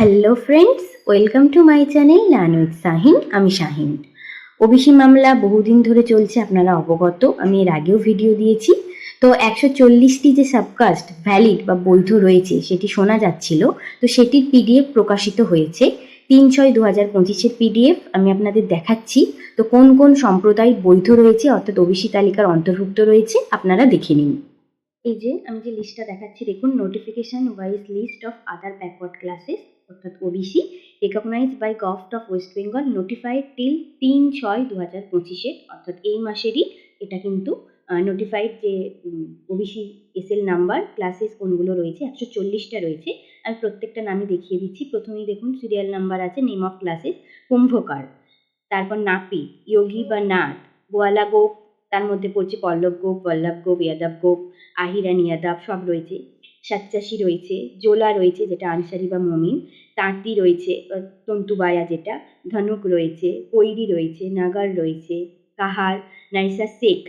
Hello friends, welcome to my channel learn with Shahin. আমি Shahin. OBC মামলা বহুদিন ধরে চলছে, আপনারা অবগত। আমি এর আগেও ভিডিও দিয়েছি। তো 140টি যে সাবকাস্ট ভ্যালিড বা বৈধ রয়েছে সেটি শোনা যাচ্ছিল, তো সেটির পিডিএফ প্রকাশিত হয়েছে। 3/6/2025-এর পিডিএফ আমি আপনাদের দেখাচ্ছি। তো কোন কোন সম্প্রদায় বৈধ রয়েছে অর্থাৎ ওবিসি তালিকার অন্তর্ভুক্ত রয়েছে আপনারা দেখে নিন। এই যে আমি যে লিস্টটা দেখাচ্ছি দেখুন, notification wise list of other backward classes অর্থাৎ OBC recognized by government of West Bengal, notified till 3/6/2025 অর্থাৎ এই মাসেরই এটা কিন্তু নোটিফাইড যে ওবিসি এসএল নাম্বার ক্লাসেস কোনগুলো রয়েছে 140টা রয়েছে। আমি প্রত্যেকটা নামই দেখিয়ে দিচ্ছি। প্রথমেই দেখুন সিরিয়াল নাম্বার আছে, নেম অফ ক্লাসেস কুম্ভকার, তারপর নাপিত, যোগী বা নাথ, গোয়ালা গোপ, তার মধ্যে পড়ছে পল্লব গোপ, বল্লভ গোপ, ইয়াদব গোপ, আহিরান ইয়াদব সব রয়েছে। সাচ্চাসি রয়েছে, জোলা রয়েছে যেটা আনসারি বা মমিন, তাঁতি রয়েছে তন্তুবায়া যেটা, ধনুক রয়েছে, কৈরি রয়েছে, নাগার রয়েছে, কাহার, নাইসা শেখ,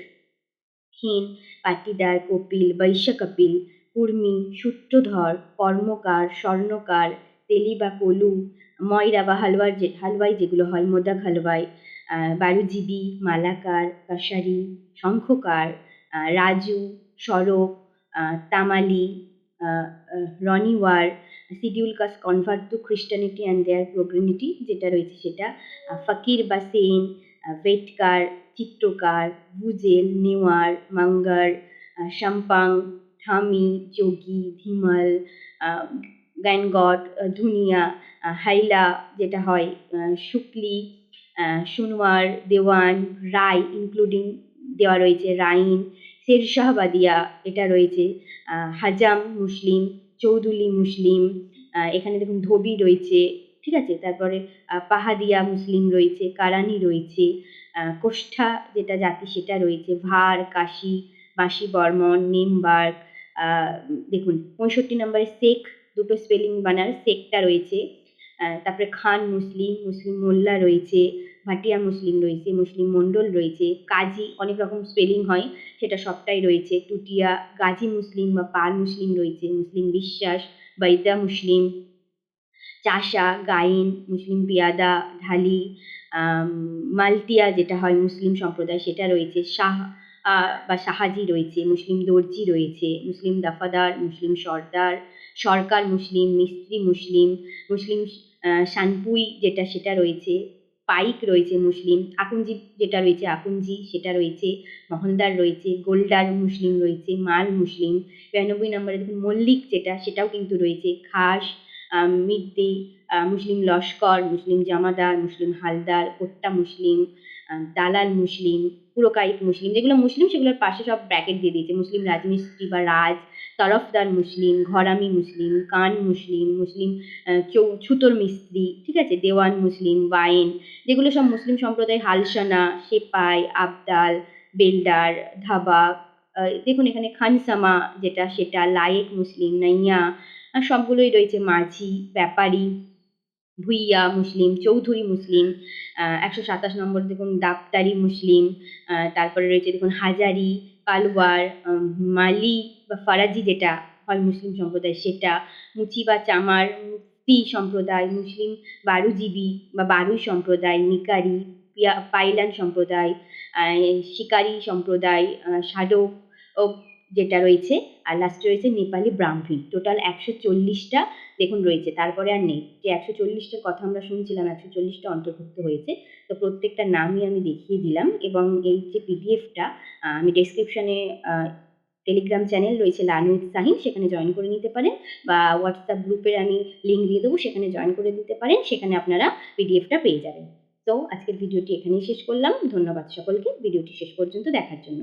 হিন, পাটিদার, কপিল, বৈশ্য কপিল, কুর্মি, সূত্রধর, কর্মকার, স্বর্ণকার, তেলি বা কলু, ময়রা বা হালুয়াই যেগুলো হয়, modak হালুয়াই, বারুজীবী, Malakar, Kashari, Shankhakar, Raju, Sarab, Tamali, Roniwar, schedule caste convert to Christianity and their progeny যেটা রয়েছে সেটা, ফকির বা সেন, ভেটকার, চিত্রকার, বুজেল, নেওয়ার, মাঙ্গার, শাম্পাং, ঠামি, যোগী, ধিমল, গ্যানগট, ধুনিয়া, হাইলা যেটা হয়, শুক্লি, সুনওয়ার, দেওয়ান, রায় ইনক্লুডিং দেওয়া রয়েছে রাইন, শেরশাহবাদিয়া এটা রয়েছে, হাজাম মুসলিম, চৌধুরী মুসলিম, এখানে দেখুন ধোবি রয়েছে, ঠিক আছে। তারপরে পাহাদিয়া মুসলিম রয়েছে, কারানি রয়েছে, কোষ্ঠা যেটা জাতি সেটা রয়েছে, ভার, কাশি, বাঁশি বর্মন, নেমবার্গ, দেখুন 65 নম্বরে শেখ, দুটো স্পেলিং বানার শেখটা রয়েছে। তারপরে খান মুসলিম, মুসলিম মোল্লা রয়েছে, ভাটিয়া মুসলিম রয়েছে, মুসলিম মণ্ডল রয়েছে, কাজী অনেক রকম স্পেলিং হয় সেটা সবটাই রয়েছে, টুটিয়া, গাজী মুসলিম বা পার মুসলিম রয়েছে, মুসলিম বিশ্বাস, বৈদা মুসলিম, চাষা, গাইন, মুসলিম পিয়াদা, ঢালি, মালতিয়া যেটা হয় মুসলিম সম্প্রদায় সেটা রয়েছে, শাহ বা শাহাজি রয়েছে, মুসলিম দর্জি রয়েছে, মুসলিম দফাদার, মুসলিম সর্দার, সরকার মুসলিম, মিস্ত্রি মুসলিম, মুসলিম শানপুই যেটা সেটা রয়েছে, পাইক রয়েছে মুসলিম, আকুঞ্জি যেটা রয়েছে আকুঞ্জি সেটা রয়েছে, মহলদার রয়েছে, গোলদার মুসলিম রয়েছে, মাল মুসলিম। 92 নম্বরে দেখুন মল্লিক যেটা সেটাও কিন্তু রয়েছে, খাস, মিদ্দি, মুসলিম লস্কর, মুসলিম জামাদার, মুসলিম হালদার, কোট্টা মুসলিম, দালাল মুসলিম, পুরকাইত মুসলিম, যেগুলো মুসলিম সেগুলোর পাশে সব ব্র্যাকেট দিয়ে দিয়েছে, মুসলিম রাজমিস্ত্রি বা রাজ, তরফদার মুসলিম, ঘরামি মুসলিম, কান মুসলিম, মুসলিম ছুতোর মিস্ত্রি, ঠিক আছে, দেওয়ান মুসলিম, ওয়াইন, যেগুলো সব মুসলিম সম্প্রদায়, হালসানা, সেপাই, আবদাল, বেলদার, ধাবাক, দেখুন এখানে খানসামা যেটা সেটা, লায়েক মুসলিম, নাইয়া, সবগুলোই রয়েছে, মাঝি, ব্যাপারী, ভুইয়া মুসলিম, চৌধুরী মুসলিম, 127 নম্বর দেখুন দাপ্তারি মুসলিম, তারপরে রয়েছে দেখুন হাজারি, কালওয়ার, মালি বা ফারাজি যেটা হয় মুসলিম সম্প্রদায় সেটা, মুচি বা চামার, মুফতি সম্প্রদায়, মুসলিম বারুজীবী বা বারুই সম্প্রদায়, নিকারি, পাইলান সম্প্রদায়, শিকারি সম্প্রদায়, সাধক যেটা রয়েছে, আর লাস্টে রয়েছে নেপালি ব্রাহ্মী। টোটাল 140টা দেখুন রয়েছে, তারপরে আর নেই। যে 140টার কথা আমরা শুনছিলাম 140টা অন্তর্ভুক্ত হয়েছে, তো প্রত্যেকটা নামই আমি দেখিয়ে দিলাম। এবং এই যে পিডিএফটা আমি ডেসক্রিপশনে টেলিগ্রাম চ্যানেল রয়েছে লার্ন উইথ শাহিন, সেখানে জয়েন করে নিতে পারেন, বা হোয়াটসঅ্যাপ গ্রুপের আমি লিঙ্ক দিয়ে দেবো, সেখানে জয়েন করে দিতে পারেন, সেখানে আপনারা পিডিএফটা পেয়ে যাবেন। তো আজকের ভিডিওটি এখানেই শেষ করলাম। ধন্যবাদ সকলকে ভিডিওটি শেষ পর্যন্ত দেখার জন্য।